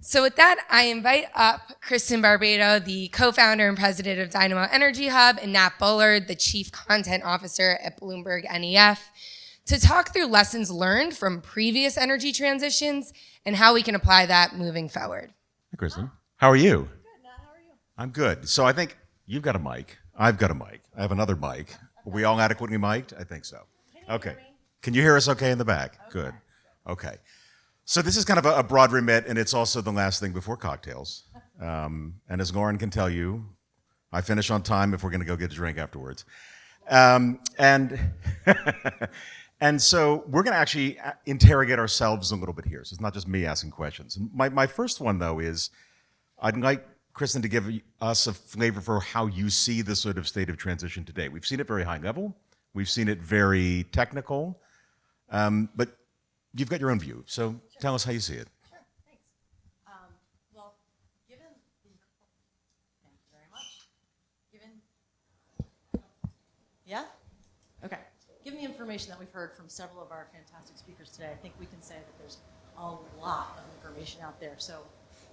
So with that, I invite up Kristin Barbato, the co-founder and president of Dynamo Energy Hub, and Nat Bullard, the chief content officer at BloombergNEF, to talk through lessons learned from previous energy transitions and how we can apply that moving forward. Hey, Kristin. How are you? Good, Nat. How are you? I'm good. So I think you've got a mic. I've got a mic. I have another mic. Are we all adequately mic'd? I think so. Okay. Hear me? Can you hear us okay in the back? Okay. Good. Okay. So this is kind of a broad remit, and it's also the last thing before cocktails. And as Lauren can tell you, I finish on time if we're going to go get a drink afterwards. And and so we're going to actually interrogate ourselves a little bit here. So it's not just me asking questions. My first one, though, is I'd like Kristin to give us a flavor for how you see the sort of state of transition today. We've seen it very high level. We've seen it very technical. But you've got your own view. So tell us how you see it. Sure, thanks. Well, given the, thank you very much. Yeah? Okay. Given the information that we've heard from several of our fantastic speakers today, I think we can say that there's a lot of information out there. So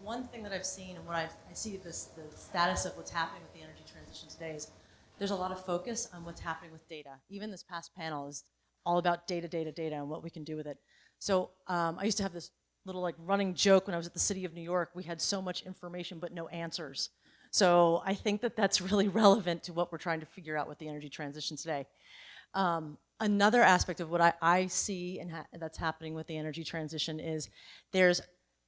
one thing that I've seen and what I see the status of what's happening with the energy transition today is there's a lot of focus on what's happening with data. Even this past panel is all about data, and what we can do with it. So I used to have this little running joke when I was at the City of New York. We had so much information but no answers. So I think that that's really relevant to what we're trying to figure out with the energy transition today. Another aspect of what I see and that's happening with the energy transition is there's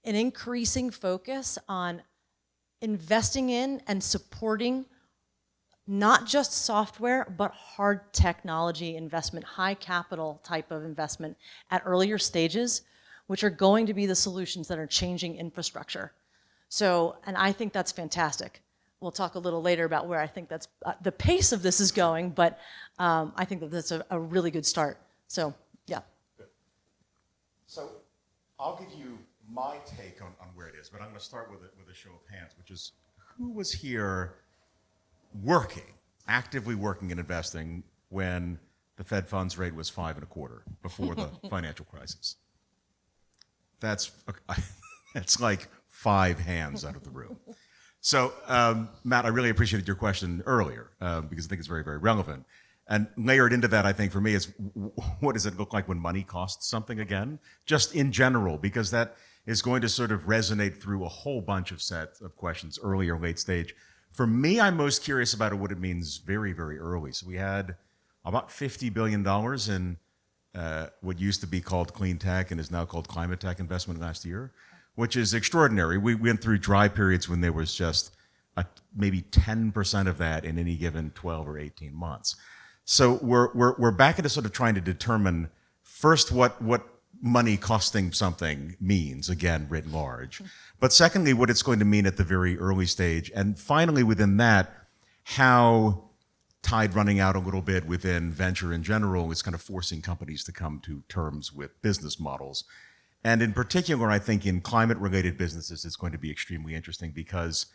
an increasing focus on investing in and supporting not just software, but hard technology investment, high capital type of investment at earlier stages, which are going to be the solutions that are changing infrastructure. So, and I think that's fantastic. We'll talk a little later about where I think that's the pace of this is going, but I think that that's a really good start. So, yeah. Good. So I'll give you my take on where it is, but I'm going to start with a show of hands, which is who was here actively working and investing when the Fed funds rate was 5.25% before the financial crisis. That's like 5 hands out of the room. So, Matt, I really appreciated your question earlier because I think it's very, very relevant. And layered into that, I think, for me, is what does it look like when money costs something again? Just in general, because that is going to sort of resonate through a whole bunch of sets of questions, early or late stage. For me, I'm most curious about what it means very, very early. So we had about $50 billion in what used to be called clean tech and is now called climate tech investment last year, which is extraordinary. We went through dry periods when there was just maybe 10% of that in any given 12 or 18 months. So we're back into sort of trying to determine first what money costing something means, again, writ large. But secondly, what it's going to mean at the very early stage. And finally, within that, how tide running out a little bit within venture in general is kind of forcing companies to come to terms with business models. And in particular, I think in climate-related businesses, it's going to be extremely interesting because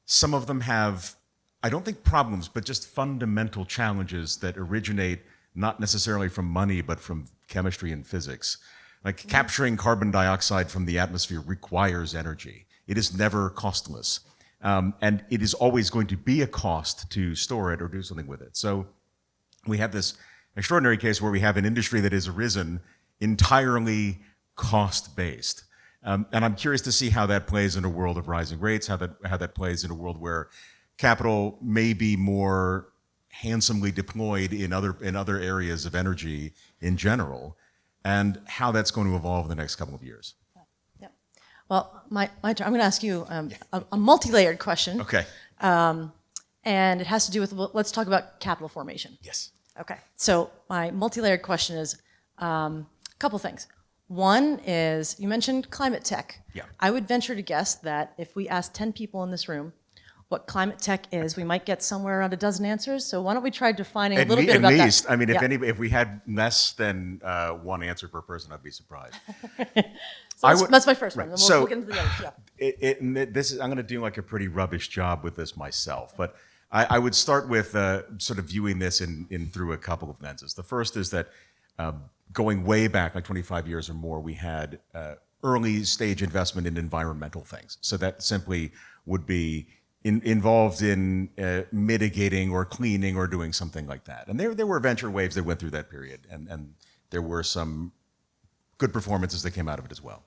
some of them have, I don't think problems, but just fundamental challenges that originate not necessarily from money, but from chemistry and physics. Like capturing carbon dioxide from the atmosphere requires energy. It is never costless. And it is always going to be a cost to store it or do something with it. So we have this extraordinary case where we have an industry that has arisen entirely cost-based. And I'm curious to see how that plays in a world of rising rates, how that plays in a world where capital may be more handsomely deployed in other areas of energy in general, and how that's going to evolve in the next couple of years. Yeah. Well, my turn. I'm going to ask you a multi-layered question. Okay. And it has to do with, let's talk about capital formation. Yes. Okay. So my multi-layered question is a couple things. One is, you mentioned climate tech. Yeah. I would venture to guess that if we asked 10 people in this room what climate tech is, we might get somewhere around a dozen answers. So why don't we try defining a little bit about that? At least, I mean, if we had less than one answer per person, I'd be surprised. So that's my first one. Right. Then we'll get into the others. Yeah. I'm going to do like a pretty rubbish job with this myself, but I would start with sort of viewing this in through a couple of lenses. The first is that going way back, like 25 years or more, we had early stage investment in environmental things. So that simply would be involved in mitigating or cleaning or doing something like that. And there were venture waves that went through that period, and there were some good performances that came out of it as well.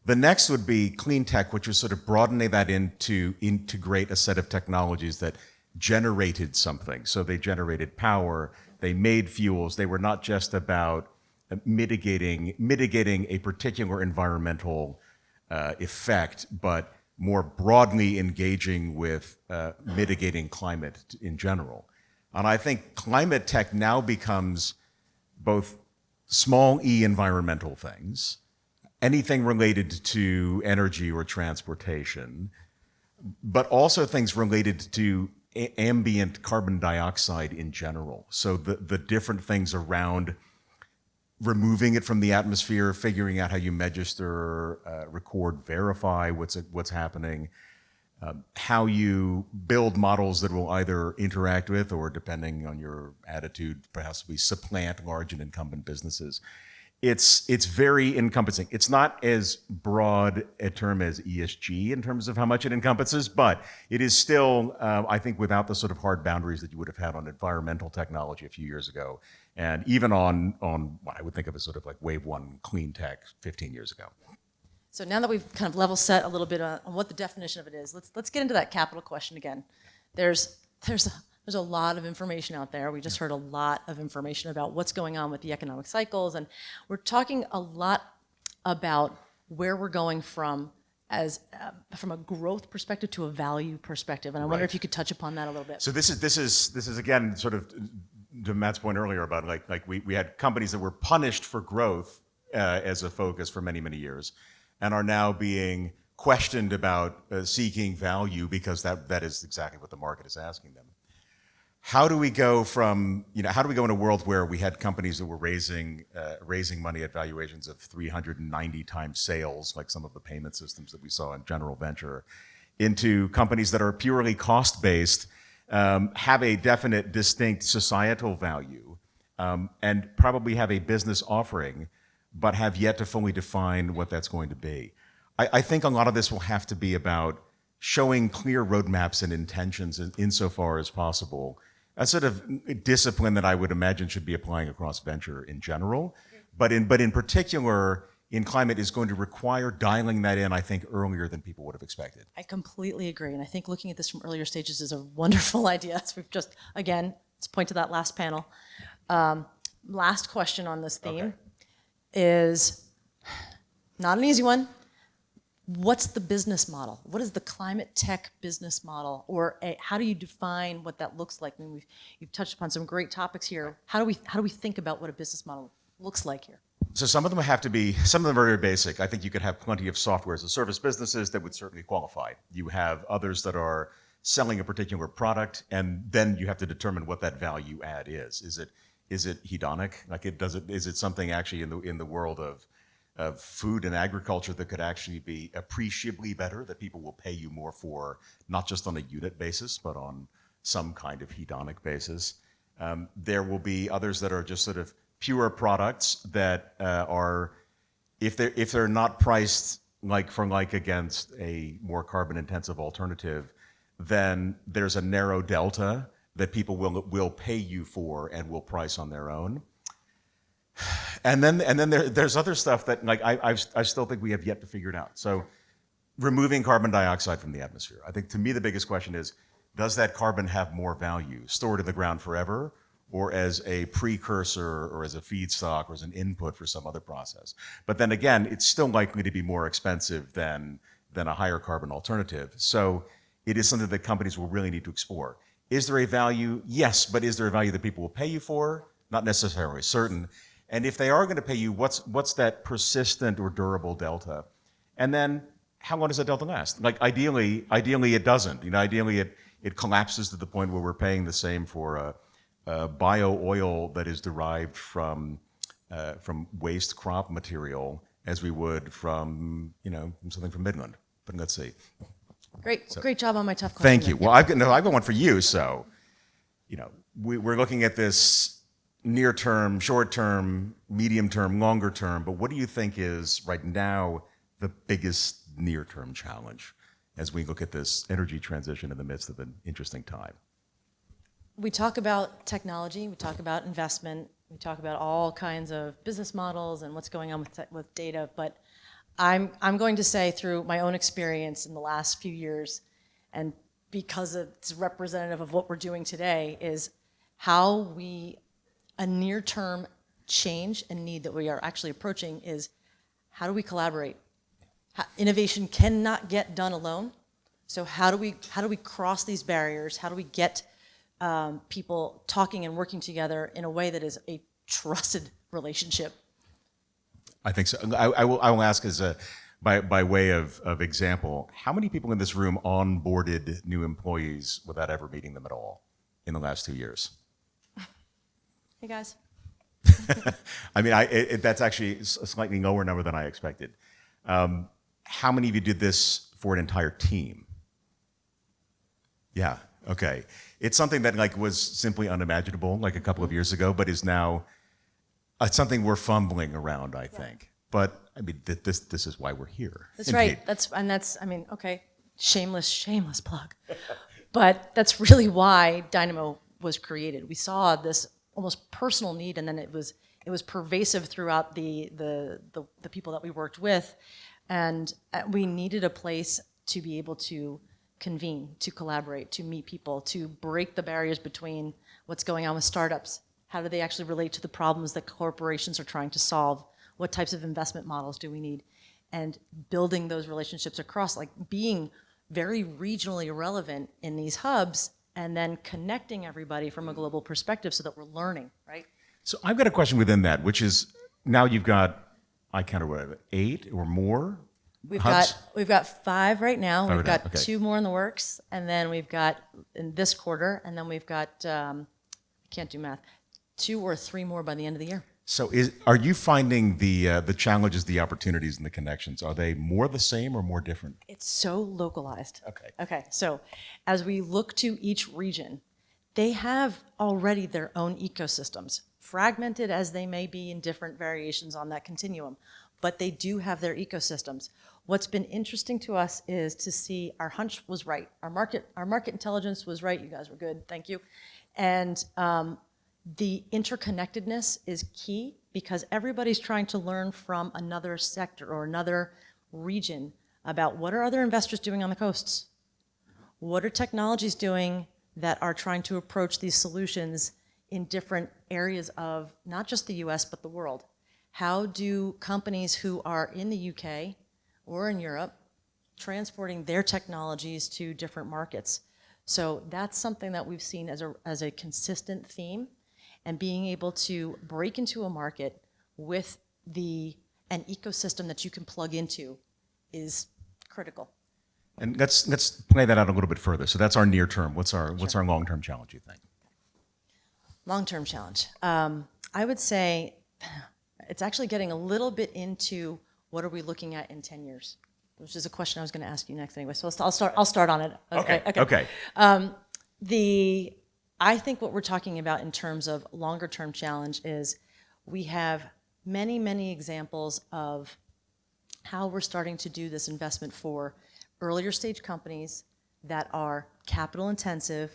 The next would be clean tech, which was sort of broadening that into integrate a set of technologies that generated something. So they generated power, they made fuels. They were not just about mitigating a particular environmental effect, but more broadly engaging with mitigating climate in general. And I think climate tech now becomes both small e environmental things, anything related to energy or transportation, but also things related to ambient carbon dioxide in general. So the different things around removing it from the atmosphere, figuring out how you register, record, verify what's happening, how you build models that will either interact with or, depending on your attitude, possibly supplant large and incumbent businesses. It's very encompassing. It's not as broad a term as ESG in terms of how much it encompasses, but it is still, I think, without the sort of hard boundaries that you would have had on environmental technology a few years ago, and even on what I would think of as sort of like wave one clean tech 15 years ago. So now that we've kind of level set a little bit on what the definition of it is, let's get into that capital question again. There's a lot of information out there. We just heard a lot of information about what's going on with the economic cycles, and we're talking a lot about where we're going from a growth perspective to a value perspective. And I wonder if you could touch upon that a little bit. So this is again sort of to Matt's point earlier about like we had companies that were punished for growth as a focus for many, many years, and are now being questioned about seeking value because that is exactly what the market is asking them. How do we go from, how do we go in a world where we had companies that were raising money at valuations of 390 times sales, like some of the payment systems that we saw in general venture, into companies that are purely cost-based, have a definite, distinct societal value, and probably have a business offering, but have yet to fully define what that's going to be? I think a lot of this will have to be about showing clear roadmaps and intentions insofar as possible, a sort of discipline that I would imagine should be applying across venture in general, but in particular in climate is going to require dialing that in, I think, earlier than people would have expected. I completely agree, and I think looking at this from earlier stages is a wonderful idea. So we've just, again, let's point to that last panel. Last question on this theme is not an easy one. What's the business model? What is the climate tech business model? Or how do you define what that looks like? I mean, you've touched upon some great topics here. How do we think about what a business model looks like here? So some of them are very basic. I think you could have plenty of software as a service businesses that would certainly qualify. You have others that are selling a particular product, and then you have to determine what that value add is. Is it hedonic? Like is it something actually in the world of food and agriculture that could actually be appreciably better, that people will pay you more for, not just on a unit basis, but on some kind of hedonic basis. There will be others that are just sort of pure products that are, if they're not priced like for like against a more carbon intensive alternative, then there's a narrow delta that people will pay you for and will price on their own. And then there's other stuff that I still think we have yet to figure it out. So removing carbon dioxide from the atmosphere. I think to me the biggest question is, does that carbon have more value stored in the ground forever, or as a precursor or as a feedstock or as an input for some other process? But then again, it's still likely to be more expensive than a higher carbon alternative. So it is something that companies will really need to explore. Is there a value? Yes, but is there a value that people will pay you for? Not necessarily certain. And if they are going to pay you, what's that persistent or durable delta? And then how long does that delta last? Like ideally it doesn't. Ideally it collapses to the point where we're paying the same for a bio oil that is derived from waste crop material as we would from something from Midland. But let's see. Great job on my tough question. Thank you. Well, I've got one for you. So, we're looking at this near term, short term, medium term, longer term. But what do you think is right now the biggest near-term challenge as we look at this energy transition in the midst of an interesting time? We talk about technology, we talk about investment, we talk about all kinds of business models and what's going on with data, but I'm going to say through my own experience in the last few years, and because it's representative of what we're doing today, is how a near-term change and need that we are actually approaching is how do we collaborate? Innovation cannot get done alone. So how do we cross these barriers? How do we get people talking and working together in a way that is a trusted relationship? I think so. I will ask by way of example, how many people in this room onboarded new employees without ever meeting them at all in the last 2 years? Hey guys. I mean, that's actually a slightly lower number than I expected. How many of you did this for an entire team? Yeah, okay. It's something that was simply unimaginable a couple of years ago, but is now something we're fumbling around, I think. But I mean, this is why we're here. That's Indeed. right. I mean, okay, shameless plug. But that's really why Dynamo was created. We saw this almost personal need, and then it was pervasive throughout the people that we worked with, and we needed a place to be able to convene, to collaborate, to meet people, to break the barriers between what's going on with startups. How do they actually relate to the problems that corporations are trying to solve? What types of investment models do we need? And building those relationships across, being very regionally relevant in these hubs, and then connecting everybody from a global perspective so that we're learning, right? So I've got a question within that, which is now you've got, I counted whatever, 8 or more hubs? We've got 5 right now. We've got okay. 2 more in the works, and then we've got in this quarter, and then we've got I can't do math, 2 or 3 more by the end of the year. So are you finding the challenges, the opportunities, and the connections, are they more the same or more different? It's so localized. Okay. So as we look to each region, they have already their own ecosystems, fragmented as they may be in different variations on that continuum, but they do have their ecosystems. What's been interesting to us is to see our hunch was right. Our market intelligence was right. You guys were good. Thank you. And the interconnectedness is key because everybody's trying to learn from another sector or another region about what are other investors doing on the coasts? What are technologies doing that are trying to approach these solutions in different areas of not just the US, but the world? How do companies who are in the UK or in Europe transporting their technologies to different markets? So that's something that we've seen as a consistent theme. And being able to break into a market with an ecosystem that you can plug into is critical. And let's play that out a little bit further. So that's our near term. What's our long-term challenge, you think? Long-term challenge. I would say it's actually getting a little bit into what are we looking at in 10 years, which is a question I was going to ask you next anyway. So I'll start on it. Okay. I think what we're talking about in terms of longer term challenge is we have many, many examples of how we're starting to do this investment for earlier stage companies that are capital intensive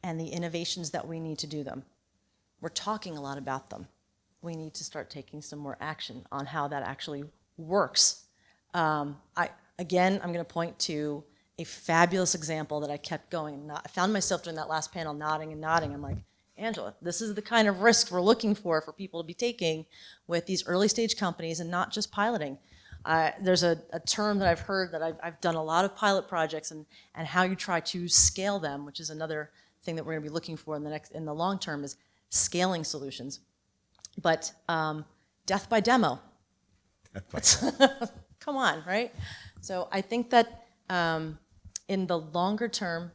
and the innovations that we need to do them. We're talking a lot about them. We need to start taking some more action on how that actually works. I'm going to point to a fabulous example that I kept going. I found myself during that last panel nodding and nodding. I'm like, Angela, this is the kind of risk we're looking for people to be taking with these early stage companies and not just piloting. There's a term that I've heard that I've done a lot of pilot projects and how you try to scale them, which is another thing that we're going to be looking for in the long term is scaling solutions. But death by demo. Come on, right? So I think that in the longer term,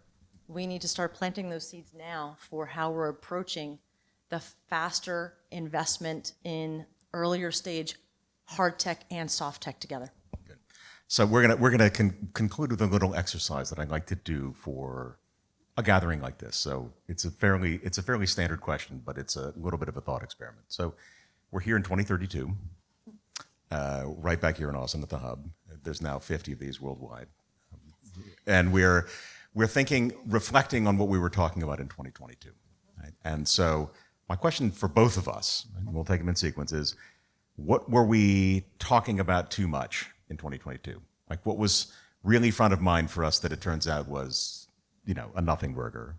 we need to start planting those seeds now for how we're approaching the faster investment in earlier stage hard tech and soft tech together. Good. So we're gonna conclude with a little exercise that I'd like to do for a gathering like this. So it's a fairly standard question, but it's a little bit of a thought experiment. So we're here in 2032, right back here in Austin at the hub. there's now 50 of these worldwide. And we're reflecting on what we were talking about in 2022. Right? And so my question for both of us, and we'll take them in sequence, is what were we talking about too much in 2022? Like what was really front of mind for us that it turns out was, a nothing burger?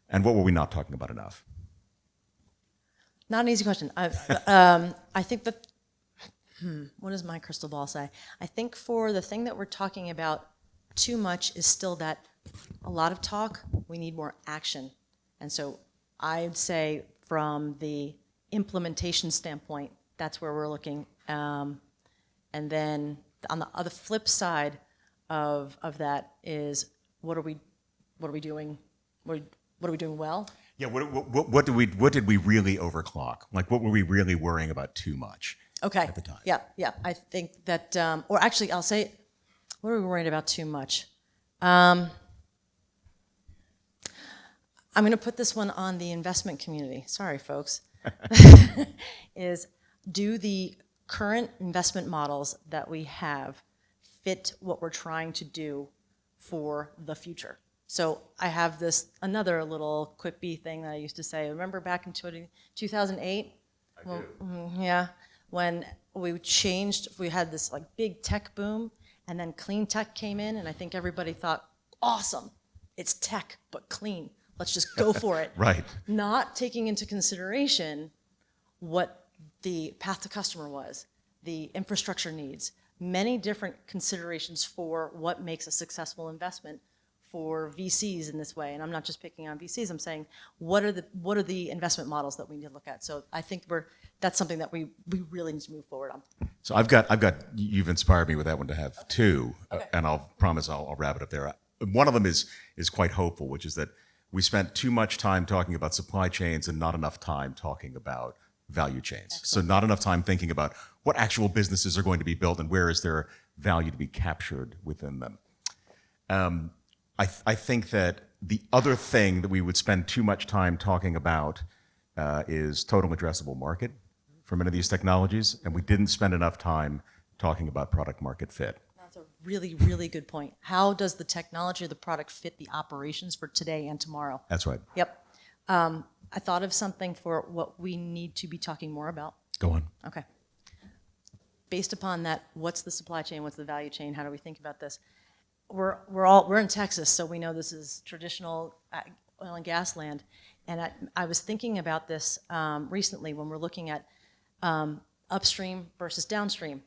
And what were we not talking about enough? Not an easy question. I think that, what does my crystal ball say? I think for the thing that we're talking about too much is still that a lot of talk, we need more action. And so I'd say from the implementation standpoint, that's where we're looking. And then on the other flip side of that is what are we doing? What are we doing well? Yeah, what did we really overclock? Like, what were we really worrying about too much? Okay. At the time. Yeah. I think that, or actually, I'll say, what are we worried about too much? I'm going to put this one on the investment community. Sorry, folks. Is do the current investment models that we have fit what we're trying to do for the future? So I have another little quippy thing that I used to say. Remember back in 2008? I do. Yeah, when we had this like big tech boom, and then clean tech came in, and I think everybody thought, awesome, it's tech, but clean. Let's just go for it. Right. Not taking into consideration what the path to customer was, the infrastructure needs, many different considerations for what makes a successful investment for VCs in this way. And I'm not just picking on VCs, I'm saying what are the investment models that we need to look at? So I think that's something that we really need to move forward on. So you've inspired me with that one to have two, Okay. And I'll promise I'll wrap it up there. One of them is quite hopeful, which is that we spent too much time talking about supply chains and not enough time talking about value chains. Excellent. So not enough time thinking about what actual businesses are going to be built and where is there value to be captured within them. I think that the other thing that we would spend too much time talking about is total addressable market for many of these technologies, and we didn't spend enough time talking about product market fit. That's a really, really good point. How does the technology or the product fit the operations for today and tomorrow? That's right. Yep. I thought of something for what we need to be talking more about. Go on. Okay. Based upon that, what's the supply chain? What's the value chain? How do we think about this? We're in Texas, so we know this is traditional oil and gas land. And I was thinking about this recently when we're looking at upstream versus downstream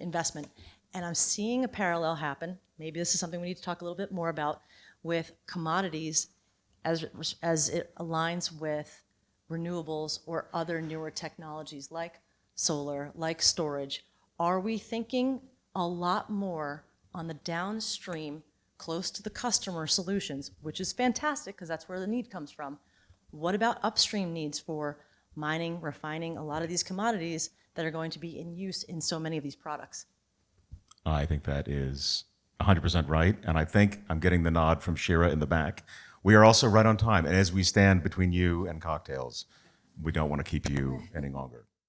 investment. And I'm seeing a parallel happen. Maybe this is something we need to talk a little bit more about with commodities as it aligns with renewables or other newer technologies like solar, like storage. Are we thinking a lot more on the downstream, close to the customer solutions, which is fantastic because that's where the need comes from? What about upstream needs for mining, refining, a lot of these commodities that are going to be in use in so many of these products? I think that is 100% right, and I think I'm getting the nod from Shira in the back. We are also right on time, and as we stand between you and cocktails, we don't want to keep you any longer.